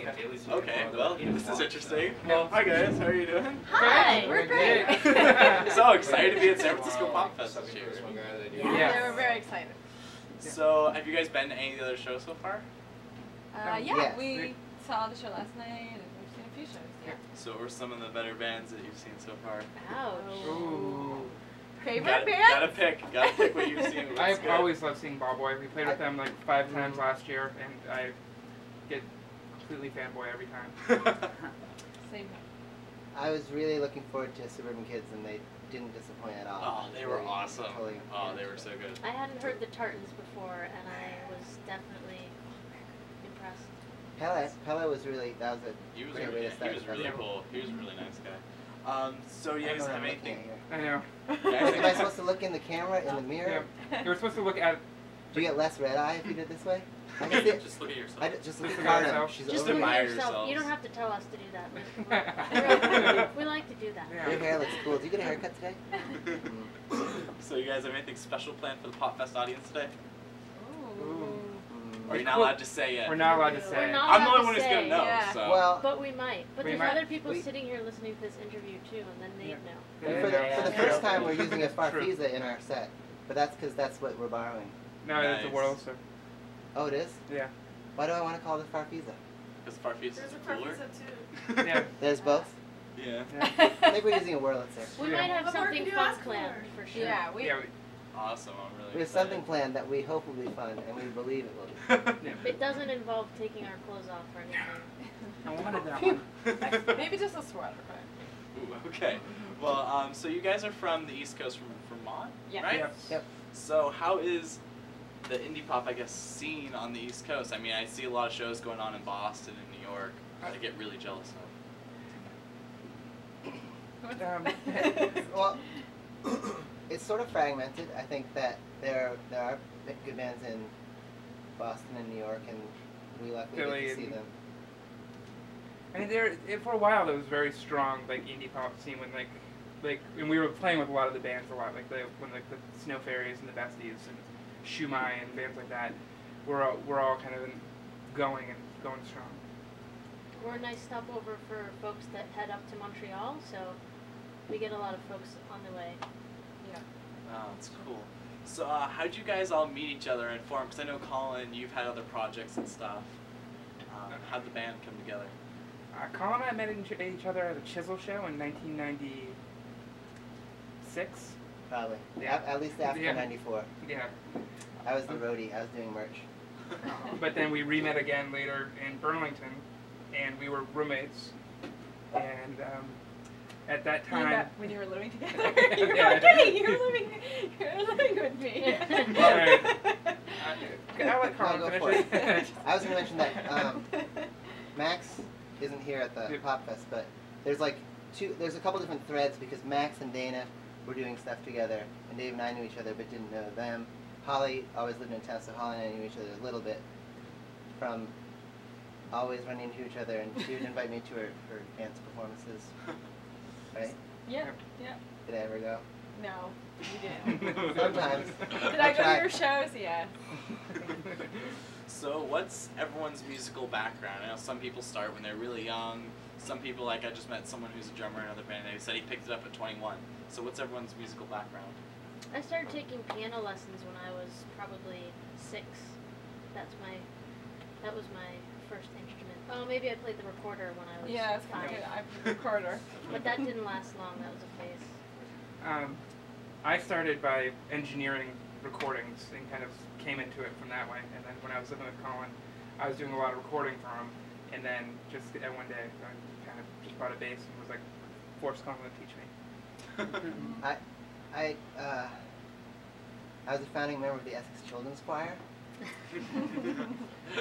Okay, well, this is interesting. Well, hi guys, how are you doing? Hi, we're great. So excited to be at San Francisco Pop Fest this year. Yeah, we're very excited. So, have you guys been to any of the other shows so far? Yeah, we saw the show last night and we've seen a few shows. Yeah. So, what are some of the better bands that you've seen so far? Ouch. Ooh. Favorite band? Gotta pick what you've seen. I've always loved seeing Ball Boy. We played with them like 5 times last year, and I get completely fanboy every time. Same. I was really looking forward to Suburban Kids, and they didn't disappoint at all. Oh, they were awesome. Totally They were so good. I hadn't heard the Tartans before, and I was definitely impressed. Pele was really, that was a great way to start. He was really cool. He was a really nice guy. So you guys have anything? I know. Am I supposed to look in the camera, in the mirror? Yeah. You were supposed to look at... Do you get less red eye if you did this way? I can see it. Just look at yourself. Just look Just at look at Carter. yourself. She's Just over admire here. yourself. You don't have to tell us to do that. We like to do that. Yeah. Your hair looks cool. Did you get a haircut today? So you guys have anything special planned for the Pop Fest audience today? Ooh. Or you're not allowed to say yet? We're not allowed to say. We're not I'm the allowed only one to who's gonna say, know. yeah. So. Well, But we might. But We there's might. other people sitting here listening to this interview too, and then they'd know. for the first time, we're using a True. Farfisa in our set, but that's because that's what we're borrowing. No, it's a Nice. world, so... Oh, it is? Yeah. Why do I want to call it Farfisa? Because Farfisa is cooler? too. Yeah. There's both? Yeah. I think we're using a Wurlitzer. We Yeah. might have But we're something gonna fun ask planned for for sure. Yeah, Awesome, I'm really We have excited. something planned that we hope will be fun, and we believe it will be. Yeah. It doesn't involve taking our clothes off or anything. I wanted that Phew. one. maybe just a sweater, but Ooh, okay. Well, so you guys are from the East Coast, from Vermont, Yeah. right? Yes. Yep. So how is the indie pop, I guess, scene on the East Coast? I mean, I see a lot of shows going on in Boston and New York. I get really jealous of. Well, it's sort of fragmented. I think that there are good bands in Boston and New York, and we luckily Philly get to see and- them. I mean, for a while there was very strong like indie pop scene when and we were playing with a lot of the bands a lot, like when the Snow Fairies and the Besties and Shumai and bands like that we're all kind of going strong. We're a nice stopover for folks that head up to Montreal, so we get a lot of folks on the way. yeah. Oh, that's cool. So how'd you guys all meet each other and form? Because I know, Colin, you've had other projects and stuff. How'd the band come together? Colin and I met each other at a Chisel show in 1996. Probably. Yeah. At least after Yeah. '94. Yeah. I was the roadie. I was doing merch. But then we re-met again later in Burlington, and we were roommates. And at that time, When you were living together, you were Yeah. like, hey, you're living with me. Alright. I'll let Colin No, go finish for it. I was going to mention that Max isn't here at the Pop Fest, but there's a couple different threads because Max and Dana were doing stuff together, and Dave and I knew each other but didn't know them. Holly always lived in town, so Holly and I knew each other a little bit from always running into each other, and she would invite me to her dance performances. Right? Yeah. Did I ever go? No, you didn't. Sometimes. Did I go to your shows? Yeah. So what's everyone's musical background? I know some people start when they're really young. Some people, like I just met someone who's a drummer in another band, and he said he picked it up at 21. So what's everyone's musical background? I started taking piano lessons when I was probably 6. That was my first instrument. Oh, maybe I played the recorder when I was Yeah, it's 5. kind of good. I'm a recorder. But that didn't last long. That was a phase. I started by engineering recordings and kind of came into it from that way. And then when I was living with Colin, I was doing a lot of recording for him. And then just one day, I kind of just bought a bass and was like, forced Colin to teach me. I was a founding member of the Essex Children's Choir.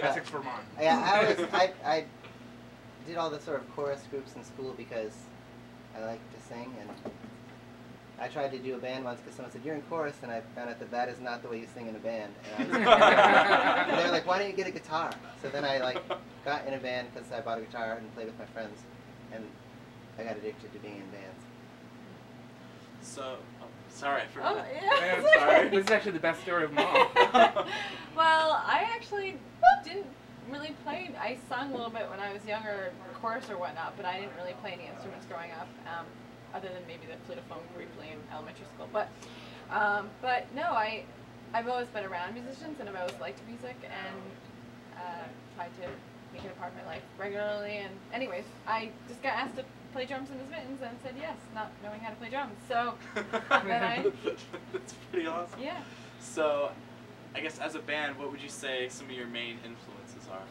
Essex, Vermont. Yeah, I did all the sort of chorus groups in school because I like to sing, and I tried to do a band once because someone said, you're in chorus, and I found out that is not the way you sing in a band. And they were like, why don't you get a guitar? So then I got in a band because I bought a guitar and played with my friends, and I got addicted to being in bands. So, sorry, I forgot. Oh, yeah. I'm sorry. This is actually the best story of them all. Well, I actually didn't really play. I sung a little bit when I was younger, chorus or whatnot, but I didn't really play any instruments growing up, other than maybe the flutophone briefly in elementary school. But no, I've always been around musicians, and I've always liked music, and tried to make it a part of my life regularly. And anyways, I just got asked to play drums in the Smittens and said yes, not knowing how to play drums. So then that's pretty awesome. Yeah. So, I guess as a band, what would you say some of your main influences are?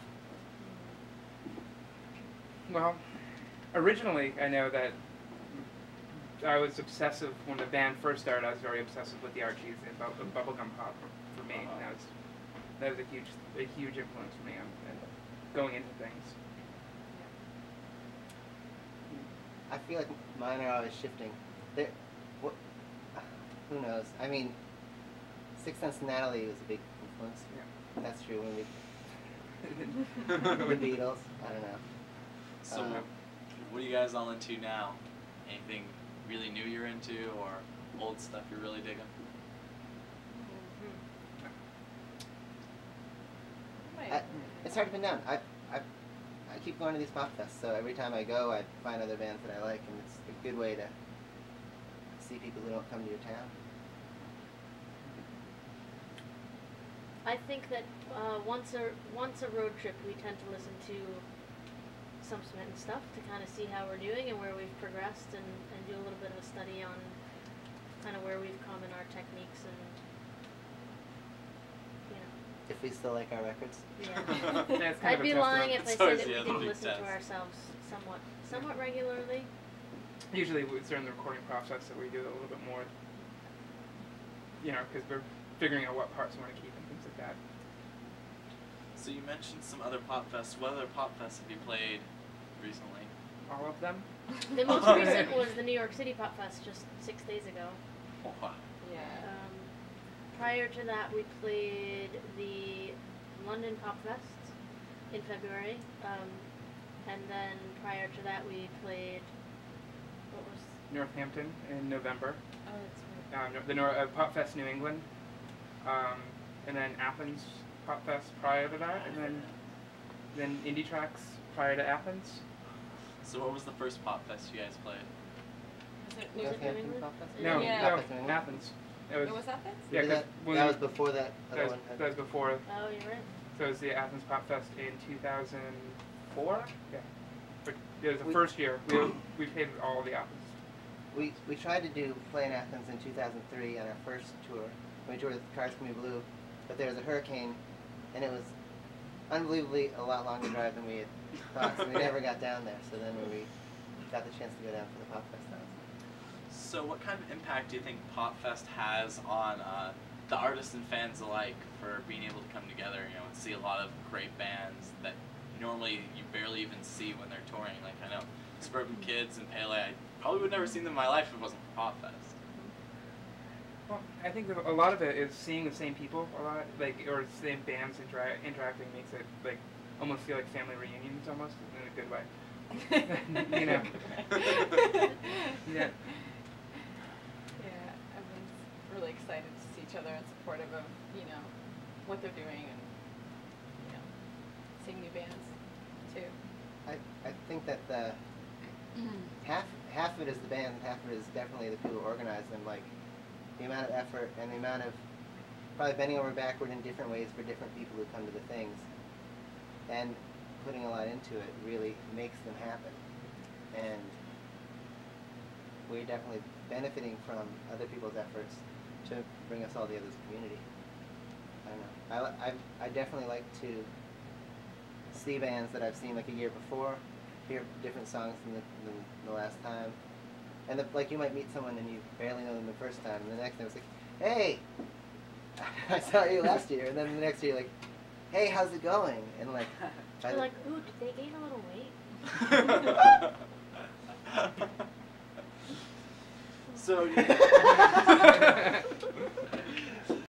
Well, originally I know that I was obsessive when the band first started. I was very obsessive with the Archies and bubblegum pop for me. And that was a huge influence for me on going into things. I feel like mine are always shifting. Who knows? I mean, Sixth Sense Natalie was a big influence. Yeah. That's true. When we the Beatles. I don't know. So, what are you guys all into now? Anything really new you're into, or old stuff you're really digging? It's hard to pin down. I keep going to these pop fests, so every time I go, I find other bands that I like, and it's a good way to see people who don't come to your town. I think that once a road trip, we tend to listen to some Smittens stuff to kind of see how we're doing and where we've progressed, and do a little bit of a study on kind of where we've come in our techniques, and if we still like our records. Yeah. I'd be lying if I said that we didn't listen to ourselves somewhat regularly. Usually it's during the recording process that we do it a little bit more, because we're figuring out what parts we want to keep and things like that. So you mentioned some other pop fests. What other pop fests have you played recently? All of them? The most recent was the New York City Pop Fest just 6 days ago. Oh, wow. Yeah. Prior to that, we played the London Pop Fest in February, and then prior to that, we played Northampton in November. Oh, that's right. The Pop Fest New England, and then Athens Pop Fest prior to that, and then Indie Tracks prior to Athens. So what was the first pop fest you guys played? Was it New England? Pop Fest? No, Yeah. Athens. It was Athens? Yeah, that was before that other one. That was before. Oh, you're right. So it was the Athens Pop Fest in 2004. Yeah, but it was the first year. We played all of the Athens. We tried to play in Athens in 2003 on our first tour. We toured with Cars Can Be Blue, but there was a hurricane, and it was unbelievably a lot longer drive than we had thought, so we never got down there. So then when we got the chance to go down for the Pop Fest, So what kind of impact do you think Pop Fest has on the artists and fans alike for being able to come together, and see a lot of great bands that normally you barely even see when they're touring? Like, I know Suburban Kids and Pele, I probably would never seen them in my life if it wasn't for Pop Fest. Well, I think a lot of it is seeing the same people a lot, or same bands interacting makes it almost feel like family reunions almost in a good way. Yeah. Yeah, everyone's really excited to see each other and supportive of, what they're doing, and, seeing new bands, too. I think that the half of it is the band, and half of it is definitely the people who organize them. Like, the amount of effort and the amount of probably bending over backward in different ways for different people who come to the things, and putting a lot into it really makes them happen. And we're definitely benefiting from other people's efforts to bring us all together as a community. I don't know. I definitely like to see bands that I've seen like a year before, hear different songs than the last time. And like, you might meet someone and you barely know them the first time, and the next time it's like, hey, I saw you last year. And then the next year you're like, hey, how's it going? And like, you're like, ooh, did they gain a little weight? So